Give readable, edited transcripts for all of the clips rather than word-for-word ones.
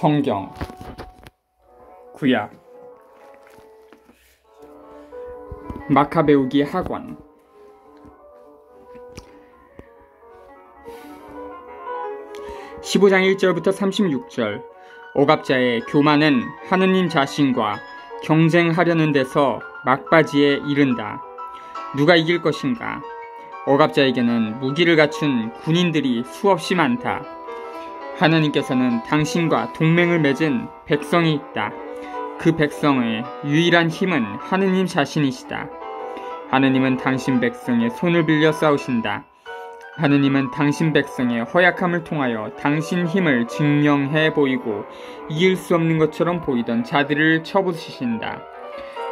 성경 구약 마카 배우기 학원 15장 1절부터 36절. 억압자의 교만은 하느님 자신과 경쟁하려는 데서 막바지에 이른다. 누가 이길 것인가? 억압자에게는 무기를 갖춘 군인들이 수없이 많다. 하느님께서는 당신과 동맹을 맺은 백성이 있다. 그 백성의 유일한 힘은 하느님 자신이시다. 하느님은 당신 백성의 손을 빌려 싸우신다. 하느님은 당신 백성의 허약함을 통하여 당신 힘을 증명해 보이고 이길 수 없는 것처럼 보이던 자들을 쳐부수신다.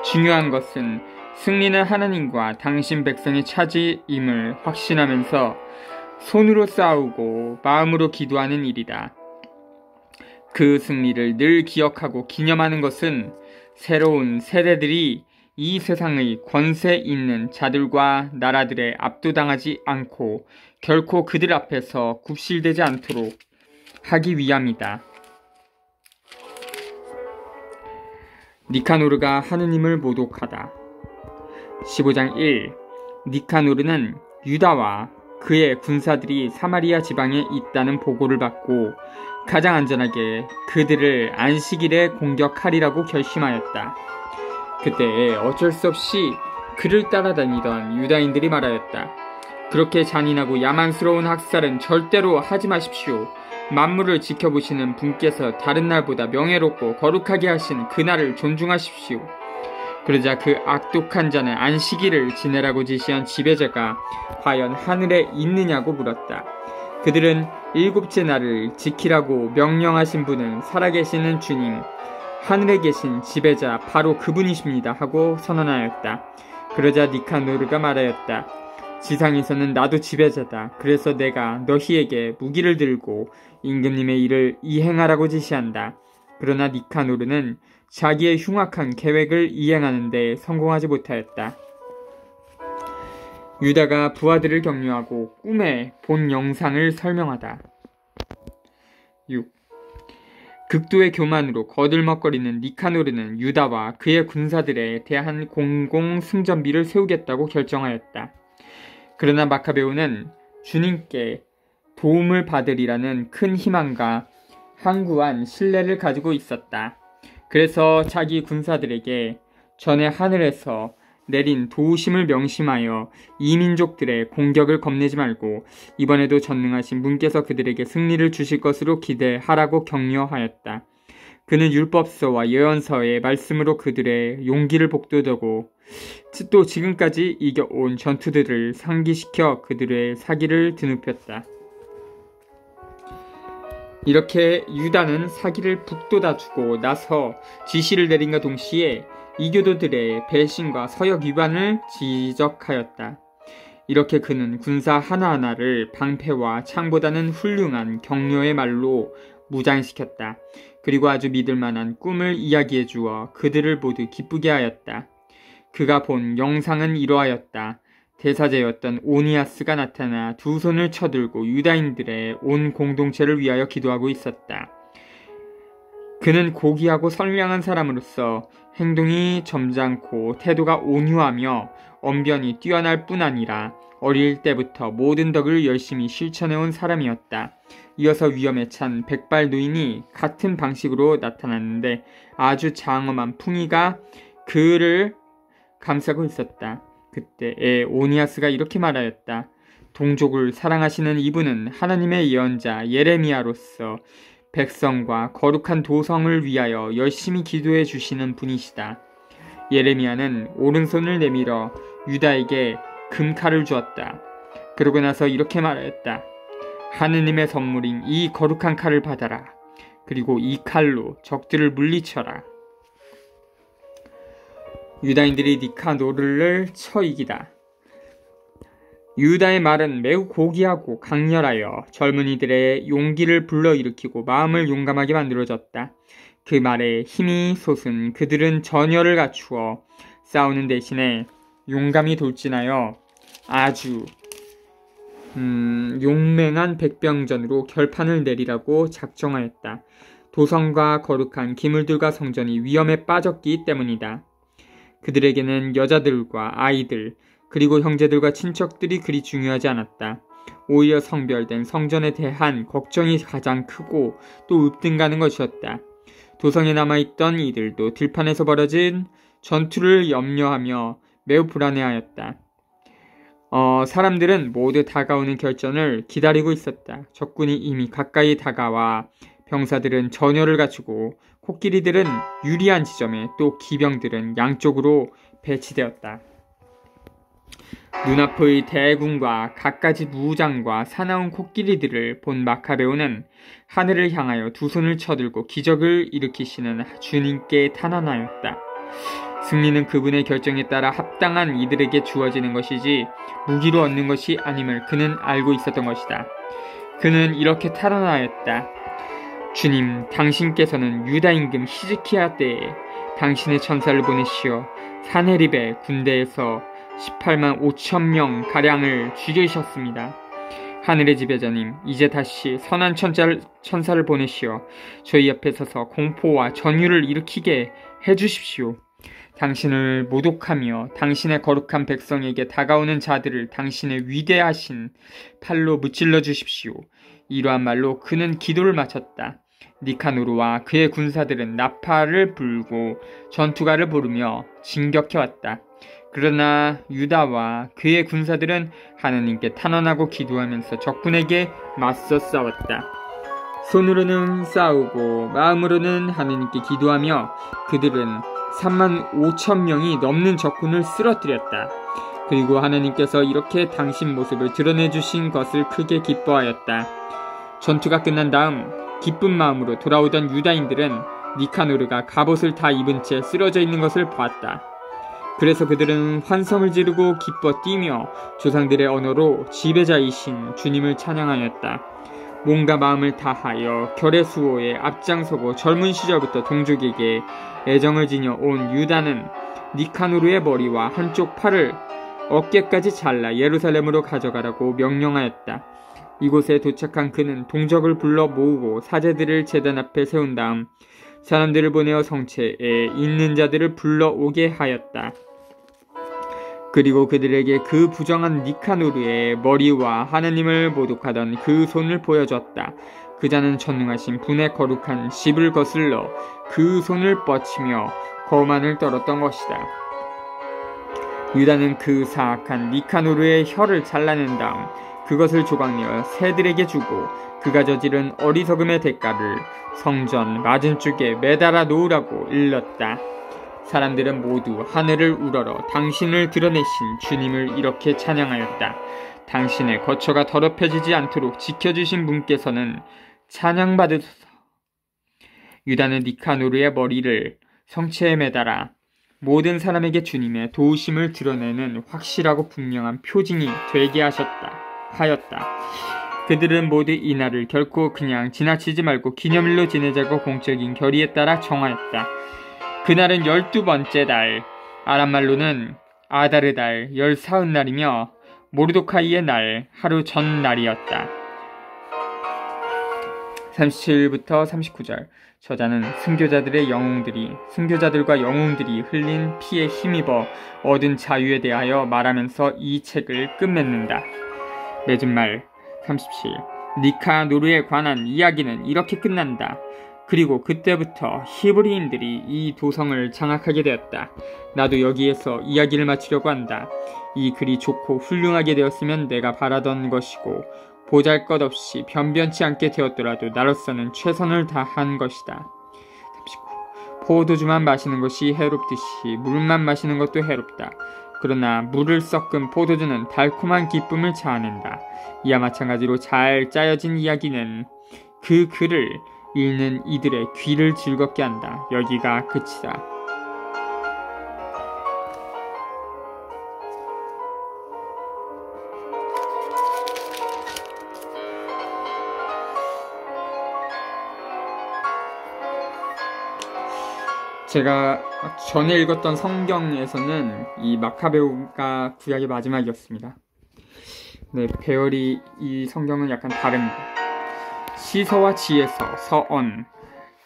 중요한 것은 승리는 하나님과 당신 백성의 차지임을 확신하면서 손으로 싸우고 마음으로 기도하는 일이다. 그 승리를 늘 기억하고 기념하는 것은 새로운 세대들이 이 세상의 권세 있는 자들과 나라들에 압도당하지 않고 결코 그들 앞에서 굽실대지 않도록 하기 위함이다. 니카노르가 하느님을 모독하다. 15장 1. 니카노르는 유다와 그의 군사들이 사마리아 지방에 있다는 보고를 받고 가장 안전하게 그들을 안식일에 공격하리라고 결심하였다. 그때 어쩔 수 없이 그를 따라다니던 유다인들이 말하였다. 그렇게 잔인하고 야만스러운 학살은 절대로 하지 마십시오. 만물을 지켜보시는 분께서 다른 날보다 명예롭고 거룩하게 하신 그날을 존중하십시오. 그러자 그 악독한 자는 안식일을 지내라고 지시한 지배자가 과연 하늘에 있느냐고 물었다. 그들은 일곱째 날을 지키라고 명령하신 분은 살아계시는 주님, 하늘에 계신 지배자 바로 그분이십니다 하고 선언하였다. 그러자 니카노르가 말하였다. 지상에서는 나도 지배자다. 그래서 내가 너희에게 무기를 들고 임금님의 일을 이행하라고 지시한다. 그러나 니카노르는 자기의 흉악한 계획을 이행하는 데 성공하지 못하였다. 유다가 부하들을 격려하고 꿈에 본 영상을 설명하다. 6. 극도의 교만으로 거들먹거리는 니카노르는 유다와 그의 군사들에 대한 공공 승전비를 세우겠다고 결정하였다. 그러나 마카베오는 주님께 도움을 받으리라는 큰 희망과 항구한 신뢰를 가지고 있었다. 그래서 자기 군사들에게 전에 하늘에서 내린 도우심을 명심하여 이 민족들의 공격을 겁내지 말고 이번에도 전능하신 분께서 그들에게 승리를 주실 것으로 기대하라고 격려하였다. 그는 율법서와 예언서의 말씀으로 그들의 용기를 북돋우고 또 지금까지 이겨온 전투들을 상기시켜 그들의 사기를 드높였다. 이렇게 유다는 사기를 북돋아주고 나서 지시를 내린과 동시에 이교도들의 배신과 서역 위반을 지적하였다. 이렇게 그는 군사 하나하나를 방패와 창보다는 훌륭한 격려의 말로 무장시켰다. 그리고 아주 믿을만한 꿈을 이야기해 주어 그들을 모두 기쁘게 하였다. 그가 본 영상은 이러하였다. 대사제였던 오니아스가 나타나 두 손을 쳐들고 유다인들의 온 공동체를 위하여 기도하고 있었다. 그는 고귀하고 선량한 사람으로서 행동이 점잖고 태도가 온유하며 언변이 뛰어날 뿐 아니라 어릴 때부터 모든 덕을 열심히 실천해온 사람이었다. 이어서 위험에 찬 백발 노인이 같은 방식으로 나타났는데 아주 장엄한 풍이가 그를 감싸고 있었다. 그때 오니아스가 이렇게 말하였다. 동족을 사랑하시는 이분은 하나님의 예언자 예레미야로서 백성과 거룩한 도성을 위하여 열심히 기도해 주시는 분이시다. 예레미야는 오른손을 내밀어 유다에게 금칼을 주었다. 그러고 나서 이렇게 말하였다. 하느님의 선물인 이 거룩한 칼을 받아라. 그리고 이 칼로 적들을 물리쳐라. 유다인들이 니카노르를 쳐 이기다. 유다의 말은 매우 고귀하고 강렬하여 젊은이들의 용기를 불러일으키고 마음을 용감하게 만들어졌다. 그 말에 힘이 솟은 그들은 전열을 갖추어 싸우는 대신에 용감히 돌진하여 아주 용맹한 백병전으로 결판을 내리라고 작정하였다. 도성과 거룩한 기물들과 성전이 위험에 빠졌기 때문이다. 그들에게는 여자들과 아이들, 그리고 형제들과 친척들이 그리 중요하지 않았다. 오히려 성별된 성전에 대한 걱정이 가장 크고 또 읍등가는 것이었다. 도성에 남아있던 이들도 들판에서 벌어진 전투를 염려하며 매우 불안해하였다. 사람들은 모두 다가오는 결전을 기다리고 있었다. 적군이 이미 가까이 다가와 병사들은 전열을 갖추고 코끼리들은 유리한 지점에 또 기병들은 양쪽으로 배치되었다. 눈앞의 대군과 갖가지 무장과 사나운 코끼리들을 본 마카베오는 하늘을 향하여 두 손을 쳐들고 기적을 일으키시는 주님께 탄원하였다. 승리는 그분의 결정에 따라 합당한 이들에게 주어지는 것이지 무기로 얻는 것이 아님을 그는 알고 있었던 것이다. 그는 이렇게 탄원하였다. 주님, 당신께서는 유다 임금 히즈키야 때에 당신의 천사를 보내시어 사네립의 군대에서 18만 5천 명 가량을 죽이셨습니다. 하늘의 지배자님, 이제 다시 선한 천사를 보내시어 저희 앞에 서서 공포와 전율을 일으키게 해주십시오. 당신을 모독하며 당신의 거룩한 백성에게 다가오는 자들을 당신의 위대하신 팔로 무찔러 주십시오. 이러한 말로 그는 기도를 마쳤다. 니카노르와 그의 군사들은 나팔을 불고 전투가를 부르며 진격해왔다. 그러나 유다와 그의 군사들은 하나님께 탄원하고 기도하면서 적군에게 맞서 싸웠다. 손으로는 싸우고 마음으로는 하나님께 기도하며 그들은 3만 5천 명이 넘는 적군을 쓰러뜨렸다. 그리고 하나님께서 이렇게 당신 모습을 드러내주신 것을 크게 기뻐하였다. 전투가 끝난 다음 기쁜 마음으로 돌아오던 유다인들은 니카노르가 갑옷을 다 입은 채 쓰러져 있는 것을 보았다. 그래서 그들은 환성을 지르고 기뻐 뛰며 조상들의 언어로 지배자이신 주님을 찬양하였다. 몸과 마음을 다하여 결의 수호에 앞장서고 젊은 시절부터 동족에게 애정을 지녀 온 유다는 니카노르의 머리와 한쪽 팔을 어깨까지 잘라 예루살렘으로 가져가라고 명령하였다. 이곳에 도착한 그는 동족을 불러 모으고 사제들을 제단 앞에 세운 다음 사람들을 보내어 성체에 있는 자들을 불러오게 하였다. 그리고 그들에게 그 부정한 니카노르의 머리와 하나님을 모독하던 그 손을 보여줬다. 그 자는 전능하신 분의 거룩한 십을 거슬러 그 손을 뻗치며 거만을 떨었던 것이다. 유다는 그 사악한 니카노르의 혀를 잘라낸 다음 그것을 조각내어 새들에게 주고 그가 저지른 어리석음의 대가를 성전 맞은쪽에 매달아 놓으라고 일렀다. 사람들은 모두 하늘을 우러러 당신을 드러내신 주님을 이렇게 찬양하였다. 당신의 거처가 더럽혀지지 않도록 지켜주신 분께서는 찬양받으소서. 유다는 니카노르의 머리를 성체에 매달아 모든 사람에게 주님의 도우심을 드러내는 확실하고 분명한 표징이 되게 하였다. 그들은 모두 이날을 결코 그냥 지나치지 말고 기념일로 지내자고 공적인 결의에 따라 정하였다. 그날은 12번째 달, 아람말로는 아다르 달 14날이며 모르도카이의 날 하루 전 날이었다. 37부터 39절. 저자는 순교자들과 영웅들이 흘린 피에 힘입어 얻은 자유에 대하여 말하면서 이 책을 끝맺는다. 맺은 말 37. 니카노르에 관한 이야기는 이렇게 끝난다. 그리고 그때부터 히브리인들이 이 도성을 장악하게 되었다. 나도 여기에서 이야기를 마치려고 한다. 이 글이 좋고 훌륭하게 되었으면 내가 바라던 것이고 보잘것없이 변변치 않게 되었더라도 나로서는 최선을 다한 것이다. 39. 포도주만 마시는 것이 해롭듯이 물만 마시는 것도 해롭다. 그러나 물을 섞은 포도주는 달콤한 기쁨을 자아낸다. 이와 마찬가지로 잘 짜여진 이야기는 그 글을 읽는 이들의 귀를 즐겁게 한다. 여기가 끝이다. 제가 전에 읽었던 성경에서는 이 마카베오가 구약의 마지막이었습니다. 네, 배열이 이 성경은 약간 다릅니다. 시서와 지혜서, 서언,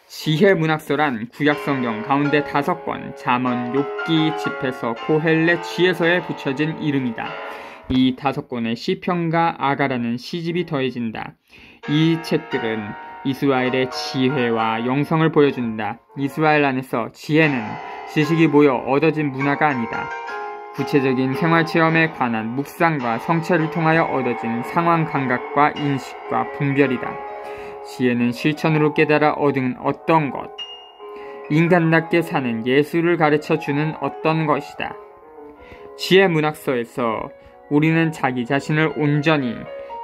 지혜 문학서란 구약성경 가운데 5권, 잠언, 욥기, 집회서, 고헬렛, 지혜서에 붙여진 이름이다. 이 5권의 시편과 아가라는 시집이 더해진다. 이 책들은 이스라엘의 지혜와 영성을 보여준다. 이스라엘 안에서 지혜는 지식이 모여 얻어진 문화가 아니다. 구체적인 생활체험에 관한 묵상과 성찰을 통하여 얻어진 상황 감각과 인식과 분별이다. 지혜는 실천으로 깨달아 얻은 어떤 것, 인간답게 사는 예술을 가르쳐주는 어떤 것이다. 지혜 문학서에서 우리는 자기 자신을 온전히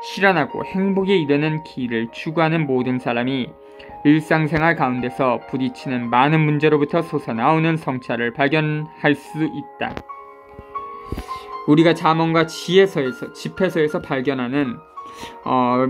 실현하고 행복에 이르는 길을 추구하는 모든 사람이 일상생활 가운데서 부딪히는 많은 문제로부터 솟아나오는 성찰을 발견할 수 있다. 우리가 잠언과 집회서에서 발견하는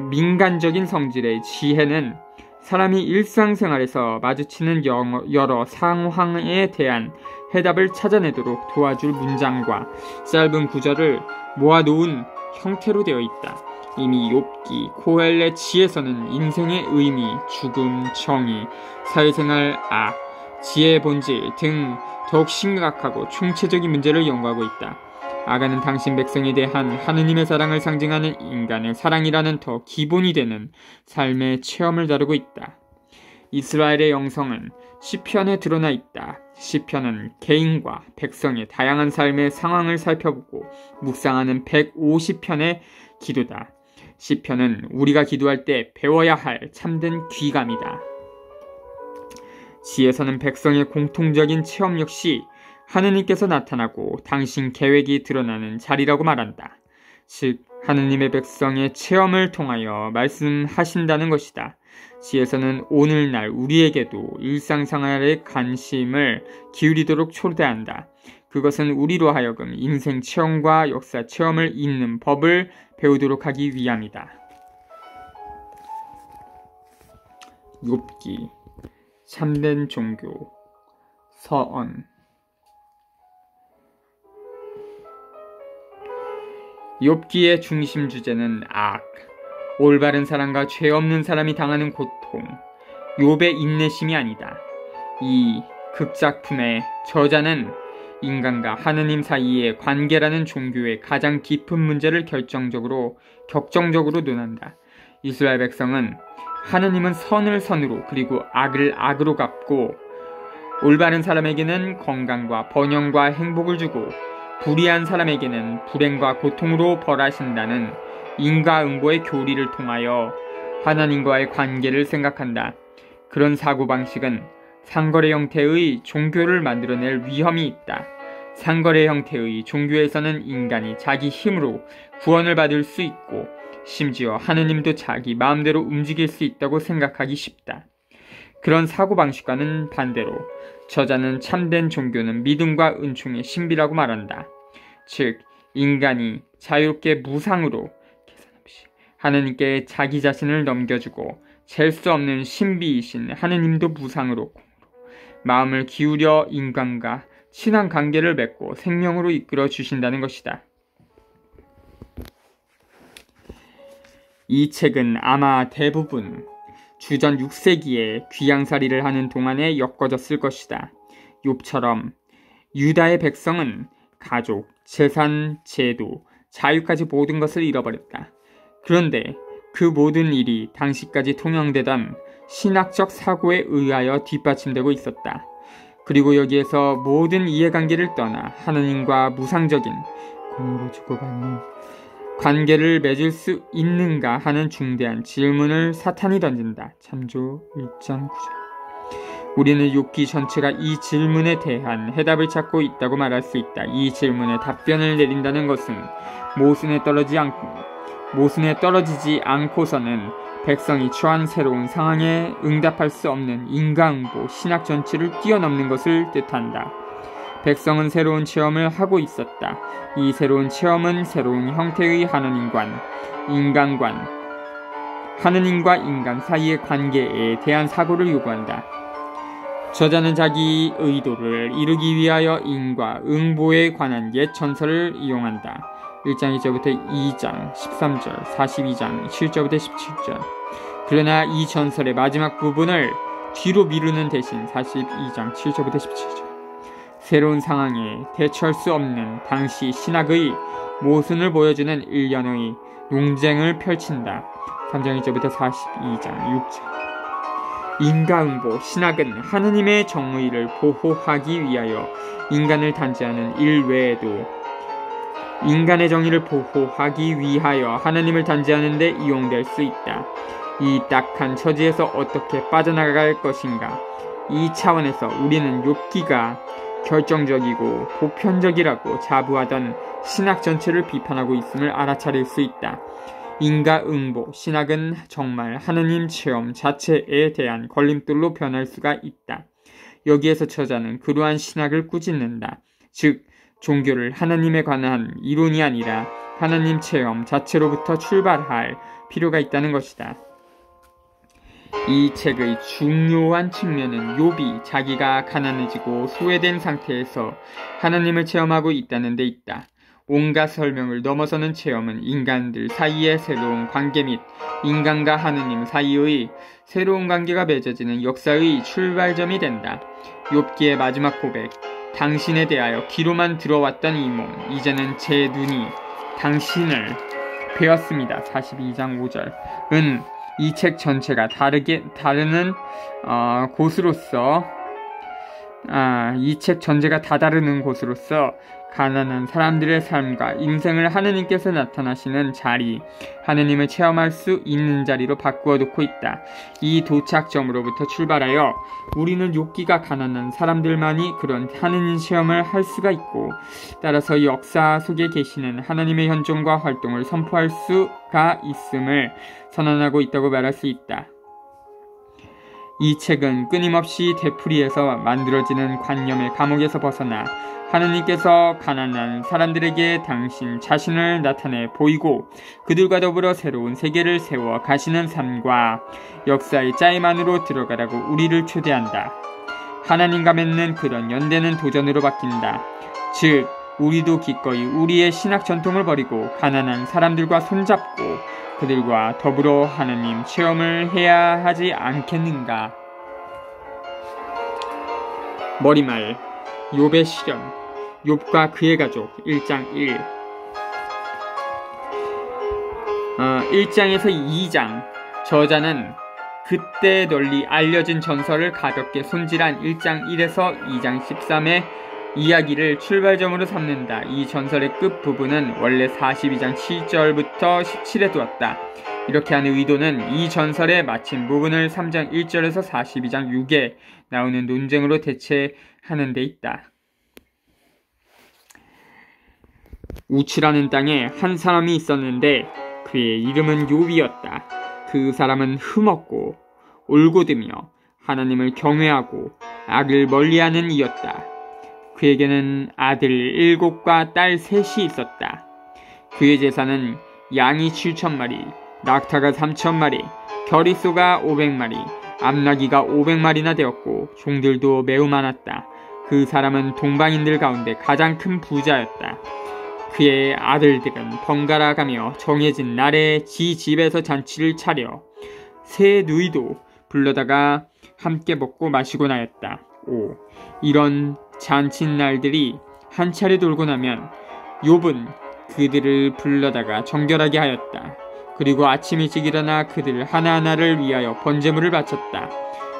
민간적인 성질의 지혜는 사람이 일상생활에서 마주치는 여러 상황에 대한 해답을 찾아내도록 도와줄 문장과 짧은 구절을 모아놓은 형태로 되어 있다. 이미 욥기, 고헬렛, 지혜서는 인생의 의미, 죽음, 정의, 사회생활, 악, 지혜의 본질 등 더욱 심각하고 총체적인 문제를 연구하고 있다. 아가는 당신 백성에 대한 하느님의 사랑을 상징하는 인간의 사랑이라는 더 기본이 되는 삶의 체험을 다루고 있다. 이스라엘의 영성은 시편에 드러나 있다. 시편은 개인과 백성의 다양한 삶의 상황을 살펴보고 묵상하는 150편의 기도다. 시편은 우리가 기도할 때 배워야 할 참된 귀감이다. 지혜서는 백성의 공통적인 체험 역시 하느님께서 나타나고 당신 계획이 드러나는 자리라고 말한다. 즉 하느님의 백성의 체험을 통하여 말씀하신다는 것이다. 지혜서는 오늘날 우리에게도 일상생활에 관심을 기울이도록 초대한다. 그것은 우리로 하여금 인생 체험과 역사 체험을 잇는 법을 배우도록 하기 위함이다. 욥기, 참된 종교, 서언. 욥기의 중심 주제는 악, 올바른 사람과 죄 없는 사람이 당하는 고통, 욥의 인내심이 아니다. 이 극작품의 저자는 인간과 하느님 사이의 관계라는 종교의 가장 깊은 문제를 격정적으로 논한다. 이스라엘 백성은 하느님은 선을 선으로 그리고 악을 악으로 갚고 올바른 사람에게는 건강과 번영과 행복을 주고 불의한 사람에게는 불행과 고통으로 벌하신다는 인과응보의 교리를 통하여 하나님과의 관계를 생각한다. 그런 사고방식은 상거래 형태의 종교를 만들어낼 위험이 있다. 상거래 형태의 종교에서는 인간이 자기 힘으로 구원을 받을 수 있고 심지어 하느님도 자기 마음대로 움직일 수 있다고 생각하기 쉽다. 그런 사고방식과는 반대로 저자는 참된 종교는 믿음과 은총의 신비라고 말한다. 즉 인간이 자유롭게 무상으로 계산 없이 하느님께 자기 자신을 넘겨주고 잴 수 없는 신비이신 하느님도 무상으로 마음을 기울여 인간과 친한 관계를 맺고 생명으로 이끌어 주신다는 것이다. 이 책은 아마 대부분 주전 6세기에 귀양살이를 하는 동안에 엮어졌을 것이다. 욥처럼 유다의 백성은 가족, 재산, 제도, 자유까지 모든 것을 잃어버렸다. 그런데 그 모든 일이 당시까지 통용되던 신학적 사고에 의하여 뒷받침되고 있었다. 그리고 여기에서 모든 이해관계를 떠나 하느님과 무상적인 공으로 주고받는 관계를 맺을 수 있는가 하는 중대한 질문을 사탄이 던진다. 참조 1장 9절. 우리는 욥기 전체가 이 질문에 대한 해답을 찾고 있다고 말할 수 있다. 이 질문에 답변을 내린다는 것은 모순에 떨어지지 않고서는 백성이 처한 새로운 상황에 응답할 수 없는 인과응보, 신학 전체를 뛰어넘는 것을 뜻한다. 백성은 새로운 체험을 하고 있었다. 이 새로운 체험은 새로운 형태의 하느님관, 인간관, 하느님과 인간 사이의 관계에 대한 사고를 요구한다. 저자는 자기 의도를 이루기 위하여 인과 응보에 관한 옛 전설을 이용한다. 1장 1절부터 2장 13절, 42장 7절부터 17절. 그러나 이 전설의 마지막 부분을 뒤로 미루는 대신 42장 7절부터 17절. 새로운 상황에 대처할 수 없는 당시 신학의 모순을 보여주는 일련의 논쟁을 펼친다. 3장 1절부터 42장 6절. 인과응보, 신학은 하느님의 정의를 보호하기 위하여 인간을 단죄하는 일 외에도 인간의 정의를 보호하기 위하여 하느님을 단죄하는 데 이용될 수 있다. 이 딱한 처지에서 어떻게 빠져나갈 것인가? 이 차원에서 우리는 욥기가 결정적이고 보편적이라고 자부하던 신학 전체를 비판하고 있음을 알아차릴 수 있다. 인과응보, 신학은 정말 하느님 체험 자체에 대한 걸림돌로 변할 수가 있다. 여기에서 저자는 그러한 신학을 꾸짖는다. 즉, 종교를 하나님에 관한 이론이 아니라 하나님 체험 자체로부터 출발할 필요가 있다는 것이다. 이 책의 중요한 측면은 욥이 자기가 가난해지고 소외된 상태에서 하나님을 체험하고 있다는 데 있다. 온갖 설명을 넘어서는 체험은 인간들 사이의 새로운 관계 및 인간과 하느님 사이의 새로운 관계가 맺어지는 역사의 출발점이 된다. 욥기의 마지막 고백, 당신에 대하여 귀로만 들어왔던 이 몸, 이제는 제 눈이 당신을 배웠습니다. 42장 5절은 이 책 전체가 다르는 곳으로서 이 책 전체가 다 다르는 곳으로서 가난한 사람들의 삶과 인생을 하느님께서 나타나시는 자리, 하느님을 체험할 수 있는 자리로 바꾸어 놓고 있다. 이 도착점으로부터 출발하여 우리는 욥기가 가난한 사람들만이 그런 하느님 체험을 할 수가 있고, 따라서 역사 속에 계시는 하나님의 현존과 활동을 선포할 수가 있음을 선언하고 있다고 말할 수 있다. 이 책은 끊임없이 되풀이해서 만들어지는 관념의 감옥에서 벗어나 하느님께서 가난한 사람들에게 당신 자신을 나타내 보이고 그들과 더불어 새로운 세계를 세워 가시는 삶과 역사의 짜임 안으로 들어가라고 우리를 초대한다. 하나님과 맺는 그런 연대는 도전으로 바뀐다. 즉, 우리도 기꺼이 우리의 신학 전통을 버리고 가난한 사람들과 손잡고 그들과 더불어 하느님 체험을 해야 하지 않겠는가. 머리말, 욥의 시련, 욥과 그의 가족 1장 1. 1장에서 2장, 저자는 그때 널리 알려진 전설을 가볍게 손질한 1장 1에서 2장 13의 이야기를 출발점으로 삼는다. 이 전설의 끝부분은 원래 42장 7절부터 17에 두었다. 이렇게 하는 의도는 이 전설의 마침 부분을 3장 1절에서 42장 6에 나오는 논쟁으로 대체하는 데 있다. 우치라는 땅에 한 사람이 있었는데 그의 이름은 욥이었다. 그 사람은 흠없고 올곧으며 하나님을 경외하고 악을 멀리하는 이였다. 그에게는 아들 7과 딸 3이 있었다. 그의 재산은 양이 7,000마리, 낙타가 3,000마리, 겨리소가 500마리, 암나귀가 500마리나 되었고 종들도 매우 많았다. 그 사람은 동방인들 가운데 가장 큰 부자였다. 그의 아들들은 번갈아 가며 정해진 날에 지 집에서 잔치를 차려 새 누이도 불러다가 함께 먹고 마시고 나였다. 5. 이런 잔칫날들이 한 차례 돌고 나면 욥은 그들을 불러다가 정결하게 하였다. 그리고 아침 일찍 일어나 그들 하나하나를 위하여 번제물을 바쳤다.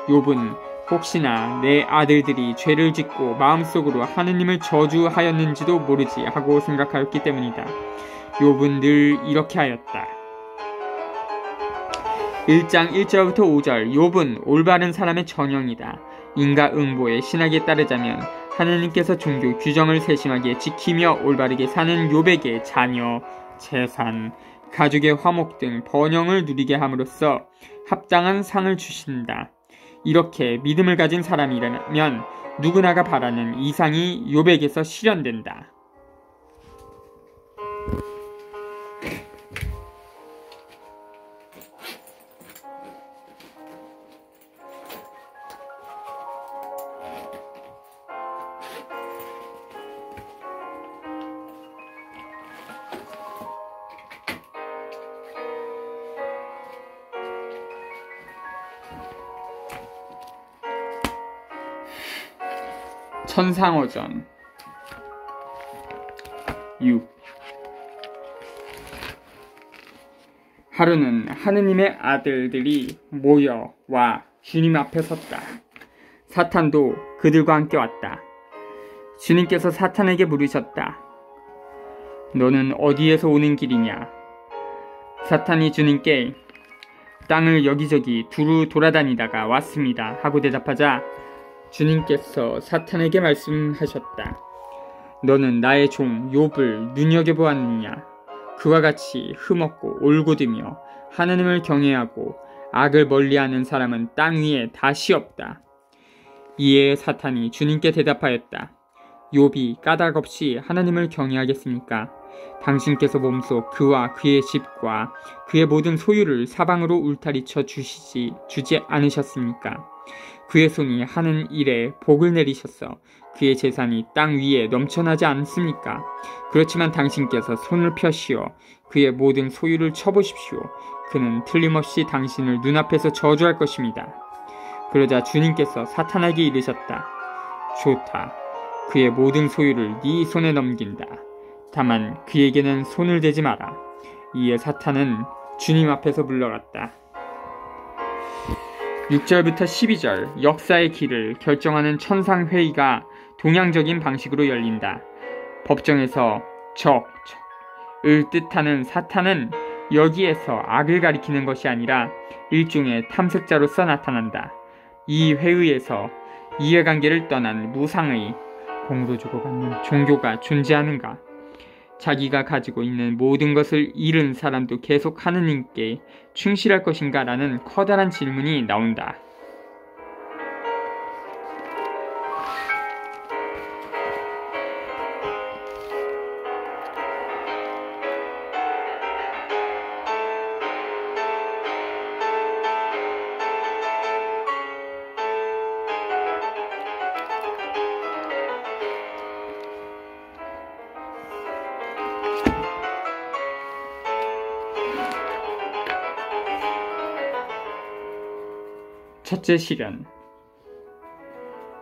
욥은 혹시나 내 아들들이 죄를 짓고 마음속으로 하느님을 저주하였는지도 모르지 하고 생각하였기 때문이다. 욥은 늘 이렇게 하였다. 1장 1절부터 5절, 욥은 올바른 사람의 전형이다. 인과응보의 신학에 따르자면 하느님께서 종교 규정을 세심하게 지키며 올바르게 사는 욥에게 자녀, 재산, 가족의 화목 등 번영을 누리게 함으로써 합당한 상을 주신다. 이렇게 믿음을 가진 사람이라면 누구나가 바라는 이상이 욥에게서 실현된다. 천상어전 6. 하루는 하느님의 아들들이 모여와 주님 앞에 섰다. 사탄도 그들과 함께 왔다. 주님께서 사탄에게 물으셨다. 너는 어디에서 오는 길이냐? 사탄이 주님께 땅을 여기저기 두루 돌아다니다가 왔습니다 하고 대답하자 주님께서 사탄에게 말씀하셨다. 너는 나의 종 욥을 눈여겨보았느냐? 그와 같이 흠없고 올곧으며 하느님을 경외하고 악을 멀리하는 사람은 땅 위에 다시 없다. 이에 사탄이 주님께 대답하였다. 욥이 까닭없이 하나님을 경외하겠습니까? 당신께서 몸소 그와 그의 집과 그의 모든 소유를 사방으로 울타리쳐 주지 않으셨습니까? 그의 손이 하는 일에 복을 내리셨어 그의 재산이 땅 위에 넘쳐나지 않습니까? 그렇지만 당신께서 손을 펴시어 그의 모든 소유를 쳐보십시오. 그는 틀림없이 당신을 눈앞에서 저주할 것입니다. 그러자 주님께서 사탄에게 이르셨다. 좋다. 그의 모든 소유를 네 손에 넘긴다. 다만 그에게는 손을 대지 마라. 이에 사탄은 주님 앞에서 물러갔다. 6절부터 12절 역사의 길을 결정하는 천상회의가 동양적인 방식으로 열린다. 법정에서 적을 뜻하는 사탄은 여기에서 악을 가리키는 것이 아니라 일종의 탐색자로서 나타난다. 이 회의에서 이해관계를 떠난 무상의 공으로 주고받는 종교가 존재하는가? 자기가 가지고 있는 모든 것을 잃은 사람도 계속 하느님께 충실할 것인가? 라는 커다란 질문이 나온다. 첫째 시련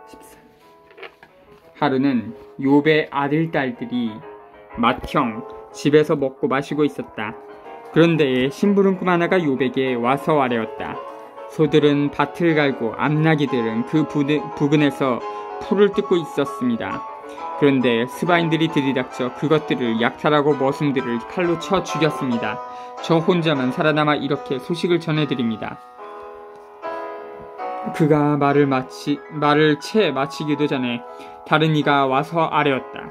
14. 하루는 욥의 아들, 딸들이 맏형 집에서 먹고 마시고 있었다. 그런데 심부름꾼 하나가 욥에게 와서 아뢰었다. 소들은 밭을 갈고 암나기들은 그 부근에서 풀을 뜯고 있었습니다. 그런데 스바인들이 들이닥쳐 그것들을 약탈하고 머슴들을 칼로 쳐 죽였습니다. 저 혼자만 살아남아 이렇게 소식을 전해드립니다. 그가 말을 채 마치기도 전에 다른 이가 와서 아뢰었다.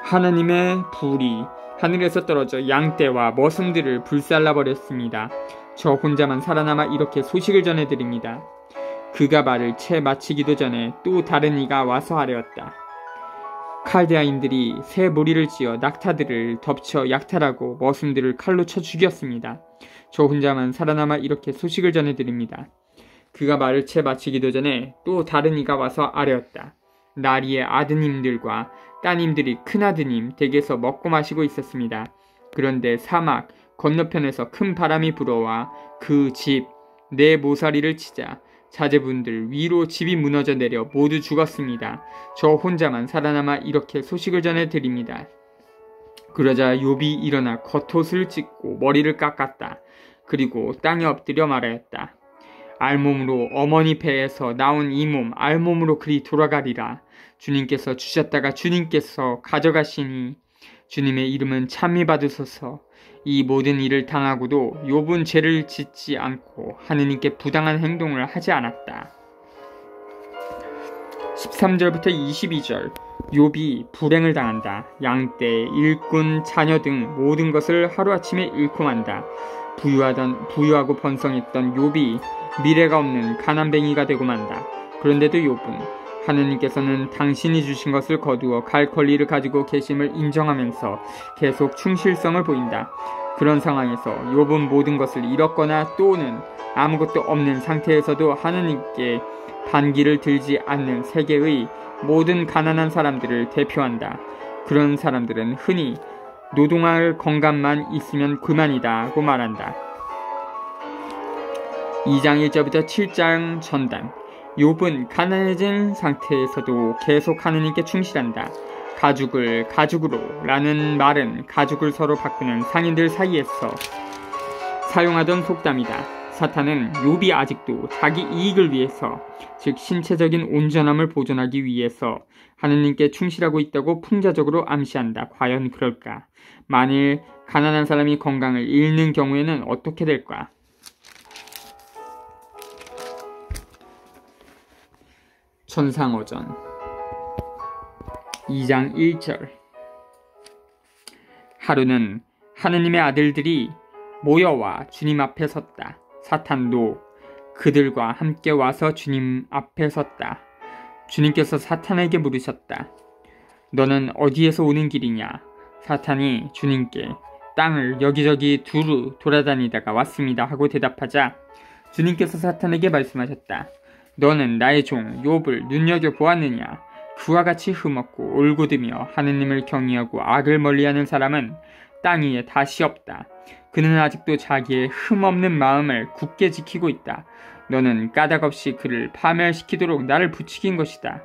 하나님의 불이 하늘에서 떨어져 양떼와 머슴들을 불살라버렸습니다. 저 혼자만 살아남아 이렇게 소식을 전해드립니다. 그가 말을 채 마치기도 전에 또 다른 이가 와서 아뢰었다. 칼데아인들이 새 무리를 지어 낙타들을 덮쳐 약탈하고 머슴들을 칼로 쳐 죽였습니다. 저 혼자만 살아남아 이렇게 소식을 전해드립니다. 그가 말을 채 마치기도 전에 또 다른 이가 와서 아뢰었다. 나리의 아드님들과 따님들이 큰아드님 댁에서 먹고 마시고 있었습니다. 그런데 사막 건너편에서 큰 바람이 불어와 그 집 내 모서리를 치자 자제분들 위로 집이 무너져 내려 모두 죽었습니다. 저 혼자만 살아남아 이렇게 소식을 전해드립니다. 그러자 욥이 일어나 겉옷을 찢고 머리를 깎았다. 그리고 땅에 엎드려 말하였다. 알몸으로 어머니 배에서 나온 이 몸 알몸으로 그리 돌아가리라. 주님께서 주셨다가 주님께서 가져가시니 주님의 이름은 찬미 받으소서. 이 모든 일을 당하고도 욥은 죄를 짓지 않고 하느님께 부당한 행동을 하지 않았다. 13절부터 22절 욥이 불행을 당한다. 양떼, 일꾼, 자녀 등 모든 것을 하루아침에 잃고 만다. 부유하고 번성했던 욥이 미래가 없는 가난뱅이가 되고 만다. 그런데도 욥은 하느님께서는 당신이 주신 것을 거두어 갈 권리를 가지고 계심을 인정하면서 계속 충실성을 보인다. 그런 상황에서 욥은 모든 것을 잃었거나 또는 아무것도 없는 상태에서도 하느님께 반기를 들지 않는 세계의 모든 가난한 사람들을 대표한다. 그런 사람들은 흔히 노동할 건강만 있으면 그만이다 고 말한다. 2장 1절부터 7장 전단 욥은 가난해진 상태에서도 계속 하느님께 충실한다. 가죽을 가죽으로 라는 말은 가죽을 서로 바꾸는 상인들 사이에서 사용하던 속담이다. 사탄은 욥이 아직도 자기 이익을 위해서, 즉 신체적인 온전함을 보존하기 위해서 하느님께 충실하고 있다고 풍자적으로 암시한다. 과연 그럴까? 만일 가난한 사람이 건강을 잃는 경우에는 어떻게 될까? 천상어전 2장 1절. 하루는 하느님의 아들들이 모여와 주님 앞에 섰다. 사탄도 그들과 함께 와서 주님 앞에 섰다. 주님께서 사탄에게 물으셨다. 너는 어디에서 오는 길이냐? 사탄이 주님께 땅을 여기저기 두루 돌아다니다가 왔습니다 하고 대답하자 주님께서 사탄에게 말씀하셨다. 너는 나의 종 욥을 눈여겨보았느냐? 그와 같이 흠없고 올곧으며 하느님을 경외하고 악을 멀리하는 사람은 땅 위에 다시 없다. 그는 아직도 자기의 흠없는 마음을 굳게 지키고 있다. 너는 까닭없이 그를 파멸시키도록 나를 부추긴 것이다.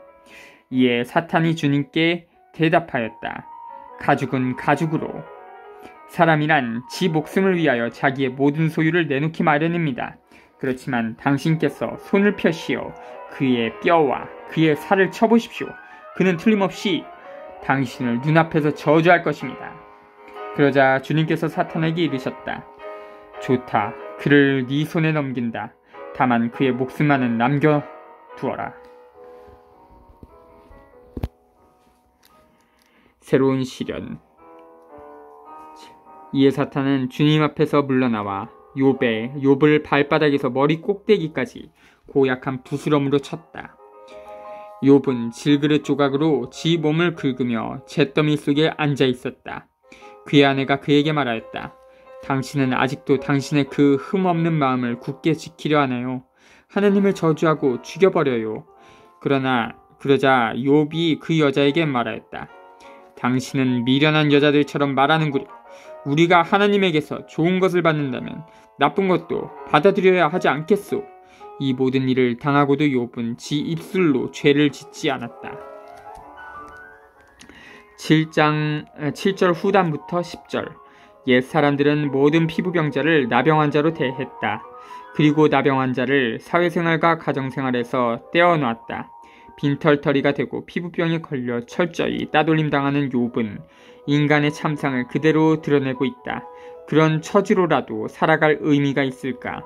이에 사탄이 주님께 대답하였다. 가죽은 가죽으로. 사람이란 지 목숨을 위하여 자기의 모든 소유를 내놓기 마련입니다. 그렇지만 당신께서 손을 펴시어 그의 뼈와 그의 살을 쳐보십시오. 그는 틀림없이 당신을 눈앞에서 저주할 것입니다. 그러자 주님께서 사탄에게 이르셨다. 좋다. 그를 네 손에 넘긴다. 다만 그의 목숨만은 남겨두어라. 새로운 시련. 이에 사탄은 주님 앞에서 물러나와 욥을 발바닥에서 머리 꼭대기까지 고약한 부스럼으로 쳤다. 욥은 질그릇 조각으로 지 몸을 긁으며 잿더미 속에 앉아 있었다. 그의 아내가 그에게 말하였다. 당신은 아직도 당신의 그 흠없는 마음을 굳게 지키려 하나요? 하느님을 저주하고 죽여버려요. 그러자 욥이 그 여자에게 말하였다. 당신은 미련한 여자들처럼 말하는구려. 우리가 하나님에게서 좋은 것을 받는다면 나쁜 것도 받아들여야 하지 않겠소. 이 모든 일을 당하고도 욥은 지 입술로 죄를 짓지 않았다. 7절 후반부터 10절. 옛 사람들은 모든 피부병자를 나병 환자로 대했다. 그리고 나병 환자를 사회생활과 가정생활에서 떼어놨다. 빈털터리가 되고 피부병에 걸려 철저히 따돌림 당하는 욥은 인간의 참상을 그대로 드러내고 있다. 그런 처지로라도 살아갈 의미가 있을까?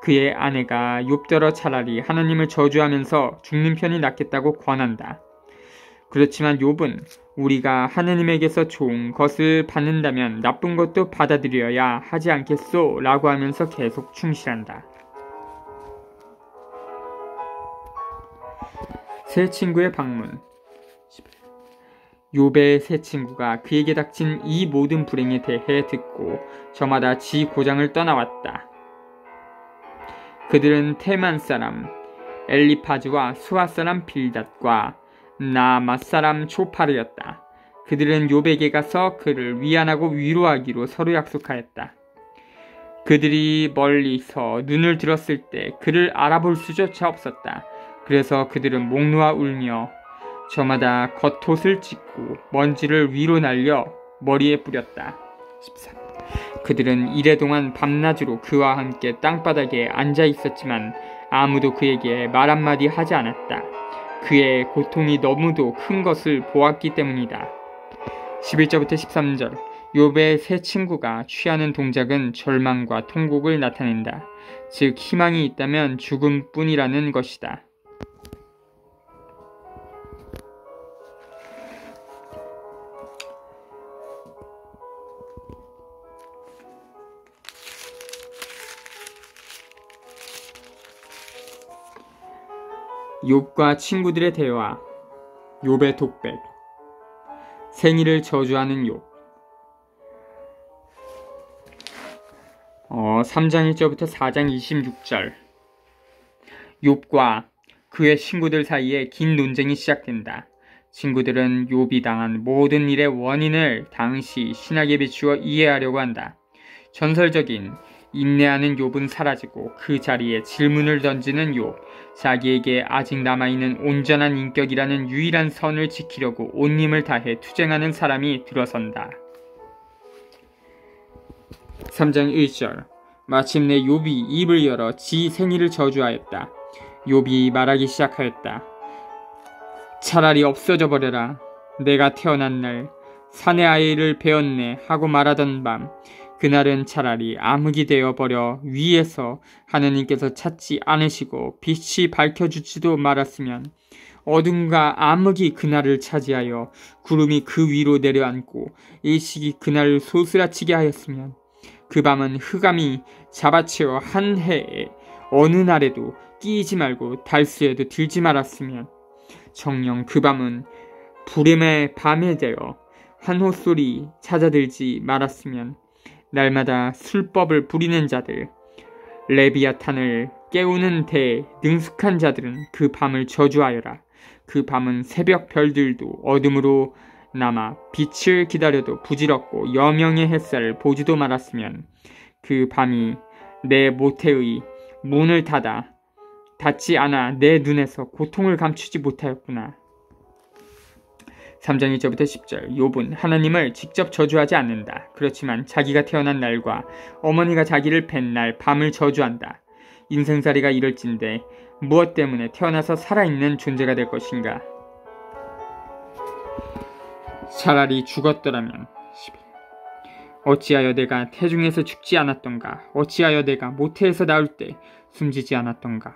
그의 아내가 욥더러 차라리 하나님을 저주하면서 죽는 편이 낫겠다고 권한다. 그렇지만 욥은 우리가 하느님에게서 좋은 것을 받는다면 나쁜 것도 받아들여야 하지 않겠소? 라고 하면서 계속 충실한다. 새 친구의 방문. 욥의 새 친구가 그에게 닥친 이 모든 불행에 대해 듣고 저마다 지 고장을 떠나왔다. 그들은 테만 사람 엘리파즈와 수아 사람 빌닷과 나맛 사람 조파르였다. 그들은 욥에게 가서 그를 위안하고 위로하기로 서로 약속하였다. 그들이 멀리서 눈을 들었을 때 그를 알아볼 수조차 없었다. 그래서 그들은 목 놓아 울며 저마다 겉옷을 찢고 먼지를 위로 날려 머리에 뿌렸다. 13. 그들은 이래동안 밤낮으로 그와 함께 땅바닥에 앉아 있었지만 아무도 그에게 말 한마디 하지 않았다. 그의 고통이 너무도 큰 것을 보았기 때문이다. 11절부터 13절. 욥의 새 친구가 취하는 동작은 절망과 통곡을 나타낸다. 즉 희망이 있다면 죽음뿐이라는 것이다. 욥과 친구들의 대화. 욥의 독백. 생일을 저주하는 욥. 3장 1절부터 4장 26절. 욥과 그의 친구들 사이에 긴 논쟁이 시작된다. 친구들은 욥이 당한 모든 일의 원인을 당시 신학에 비추어 이해하려고 한다. 전설적인 인내하는 욥은 사라지고 그 자리에 질문을 던지는 욥. 자기에게 아직 남아있는 온전한 인격이라는 유일한 선을 지키려고 온 힘을 다해 투쟁하는 사람이 들어선다. 3장 1절. 마침내 욥이 입을 열어 지 생일을 저주하였다. 욥이 말하기 시작하였다. 차라리 없어져 버려라. 내가 태어난 날 사내 아이를 베었네 하고 말하던 밤, 그날은 차라리 암흑이 되어버려 위에서 하느님께서 찾지 않으시고 빛이 밝혀주지도 말았으면, 어둠과 암흑이 그날을 차지하여 구름이 그 위로 내려앉고 일식이 그날을 소스라치게 하였으면, 그 밤은 흑암이 잡아채워 한 해에 어느 날에도 끼이지 말고 달수에도 들지 말았으면, 정녕 그 밤은 불임의 밤이 되어 환호소리 찾아들지 말았으면, 날마다 술법을 부리는 자들, 레비아탄을 깨우는 데 능숙한 자들은 그 밤을 저주하여라. 그 밤은 새벽 별들도 어둠으로 남아 빛을 기다려도 부질없고 여명의 햇살을 보지도 말았으면, 그 밤이 내 모태의 문을 닫지 않아 내 눈에서 고통을 감추지 못하였구나. 3장 1절부터 10절. 욥은 하나님을 직접 저주하지 않는다. 그렇지만 자기가 태어난 날과 어머니가 자기를 뵌 날 밤을 저주한다. 인생살이가 이럴진데 무엇 때문에 태어나서 살아있는 존재가 될 것인가? 차라리 죽었더라면. 어찌하여 내가 태중에서 죽지 않았던가? 어찌하여 내가 모태에서 나올 때 숨지지 않았던가?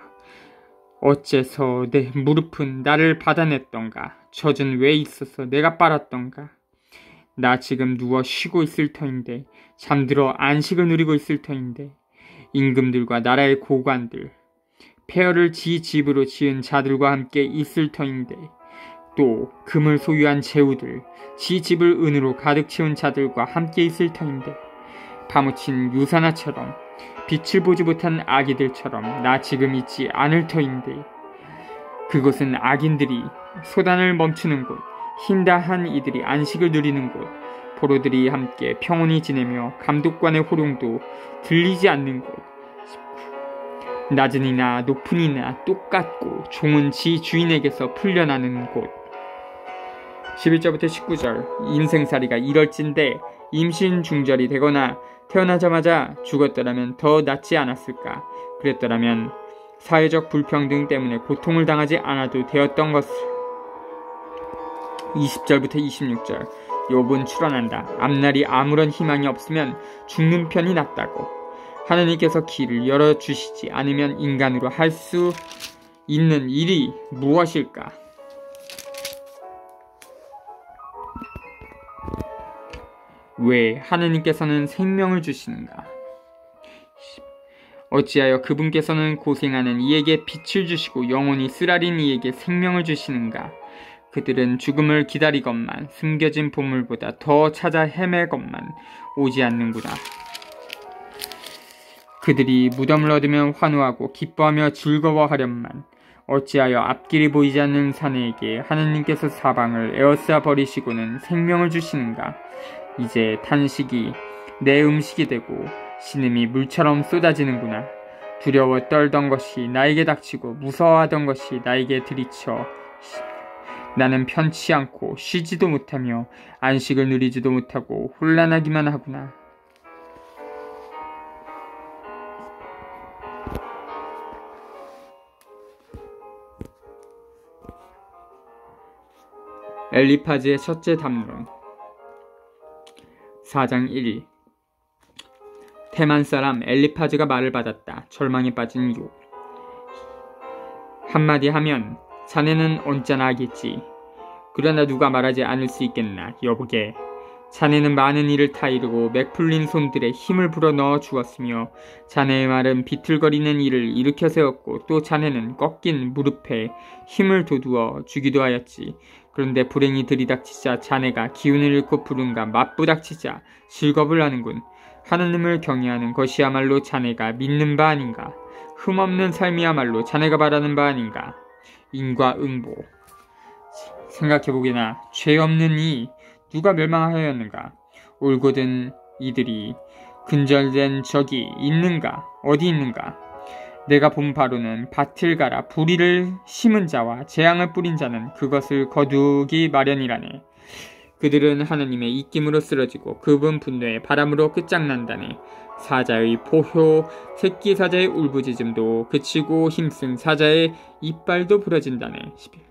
어째서 내 무릎은 나를 받아냈던가? 젖은 왜 있어서 내가 빨았던가? 나 지금 누워 쉬고 있을 터인데, 잠들어 안식을 누리고 있을 터인데, 임금들과 나라의 고관들, 폐허를 지 집으로 지은 자들과 함께 있을 터인데, 또 금을 소유한 제후들, 지 집을 은으로 가득 채운 자들과 함께 있을 터인데, 파묻힌 유사나처럼, 빛을 보지 못한 아기들처럼 나 지금 있지 않을 터인데, 그곳은 악인들이 소단을 멈추는 곳, 힘다한 이들이 안식을 누리는 곳, 포로들이 함께 평온히 지내며 감독관의 호령도 들리지 않는 곳, 낮은 이나 높은 이나 똑같고 종은 지 주인에게서 풀려나는 곳. 11절부터 19절. 인생살이가 이럴진데 임신 중절이 되거나 태어나자마자 죽었더라면 더 낫지 않았을까? 그랬더라면 사회적 불평등 때문에 고통을 당하지 않아도 되었던 것을. 20절부터 26절. 욥은 추론한다. 앞날이 아무런 희망이 없으면 죽는 편이 낫다고. 하나님께서 길을 열어주시지 않으면 인간으로 할 수 있는 일이 무엇일까? 왜 하나님께서는 생명을 주시는가? 어찌하여 그분께서는 고생하는 이에게 빛을 주시고 영원히 쓰라린 이에게 생명을 주시는가? 그들은 죽음을 기다리건만 숨겨진 보물보다 더 찾아 헤매건만 오지 않는구나. 그들이 무덤을 얻으면 환호하고 기뻐하며 즐거워하련만, 어찌하여 앞길이 보이지 않는 사내에게 하나님께서 사방을 에워싸 버리시고는 생명을 주시는가? 이제 탄식이 내 음식이 되고 신음이 물처럼 쏟아지는구나. 두려워 떨던 것이 나에게 닥치고 무서워하던 것이 나에게 들이쳐 나는 편치 않고 쉬지도 못하며 안식을 누리지도 못하고 혼란하기만 하구나. 엘리파즈의 첫째 담론. 4장 1. 테만 사람 엘리파즈가 말을 받았다. 절망에 빠진 욥. 한마디 하면 자네는 언짢아 하겠지. 그러나 누가 말하지 않을 수 있겠나. 여보게, 자네는 많은 일을 다 이루고 맥풀린 손들에 힘을 불어넣어 주었으며 자네의 말은 비틀거리는 일을 일으켜 세웠고 또 자네는 꺾인 무릎에 힘을 돋우어 주기도 하였지. 그런데 불행이 들이닥치자 자네가 기운을 잃고 부른가 맞부닥치자 즐겁을 하는군. 하느님을 경외하는 것이야말로 자네가 믿는 바 아닌가. 흠없는 삶이야말로 자네가 바라는 바 아닌가. 인과응보. 생각해보게나 죄 없는 이 누가 멸망하였는가. 올곧은 이들이 근절된 적이 있는가? 어디 있는가? 내가 본 바로는 밭을 갈아 불의를 심은 자와 재앙을 뿌린 자는 그것을 거두기 마련이라네. 그들은 하느님의 입김으로 쓰러지고 그분 분노의 바람으로 끝장난다네. 사자의 포효, 새끼 사자의 울부짖음도 그치고 힘쓴 사자의 이빨도 부러진다네. 11.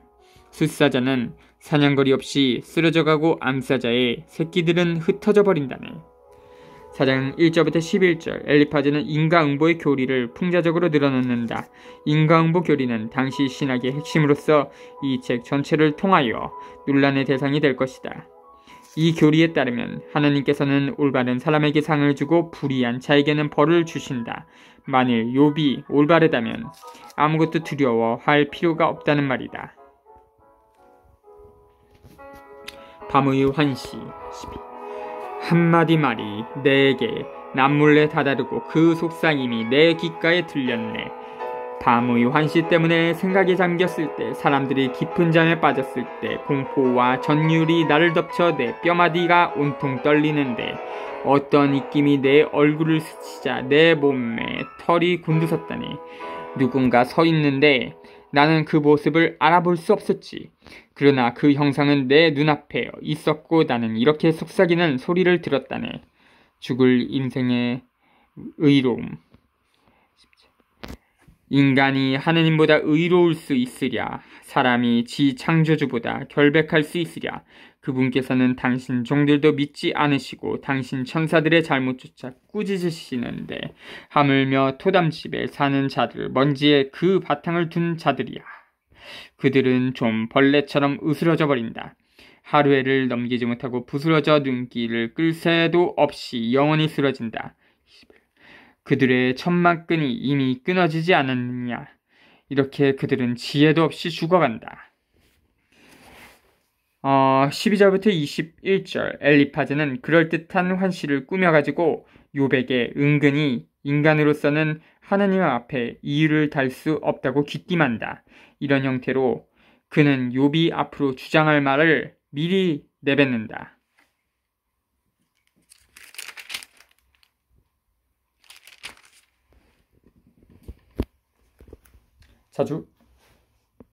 숫사자는 사냥거리 없이 쓰러져가고 암사자의 새끼들은 흩어져 버린다네. 4장 1절부터 11절 엘리파즈는 인과응보의 교리를 풍자적으로 늘어놓는다. 인과응보 교리는 당시 신학의 핵심으로서 이 책 전체를 통하여 논란의 대상이 될 것이다. 이 교리에 따르면 하나님께서는 올바른 사람에게 상을 주고 불의한 자에게는 벌을 주신다. 만일 욥이 올바르다면 아무것도 두려워할 필요가 없다는 말이다. 밤의 환시 12. 한마디 말이 내게 남몰래 다다르고 그 속삭임이 내 귓가에 들렸네. 밤의 환시 때문에 생각이 잠겼을 때, 사람들이 깊은 잠에 빠졌을 때 공포와 전율이 나를 덮쳐 내 뼈마디가 온통 떨리는데 어떤 입김이 내 얼굴을 스치자 내 몸에 털이 곤두섰다니. 누군가 서 있는데 나는 그 모습을 알아볼 수 없었지. 그러나 그 형상은 내 눈앞에 있었고 나는 이렇게 속삭이는 소리를 들었다네. 죽을 인생의 의로움. 인간이 하느님보다 의로울 수 있으랴. 사람이 지 창조주보다 결백할 수 있으랴. 그분께서는 당신 종들도 믿지 않으시고 당신 천사들의 잘못조차 꾸짖으시는데 하물며 토담집에 사는 자들, 먼지에 그 바탕을 둔 자들이야. 그들은 좀 벌레처럼 으스러져 버린다. 하루해를 넘기지 못하고 부스러져 눈길을 끌 새도 없이 영원히 쓰러진다. 그들의 천막끈이 이미 끊어지지 않았느냐. 이렇게 그들은 지혜도 없이 죽어간다. 12절부터 21절 엘리파즈는 그럴듯한 환시를 꾸며가지고 욥에게 은근히 인간으로서는 하나님 앞에 이유를 달 수 없다고 귀띔한다. 이런 형태로 그는 욥이 앞으로 주장할 말을 미리 내뱉는다. 자주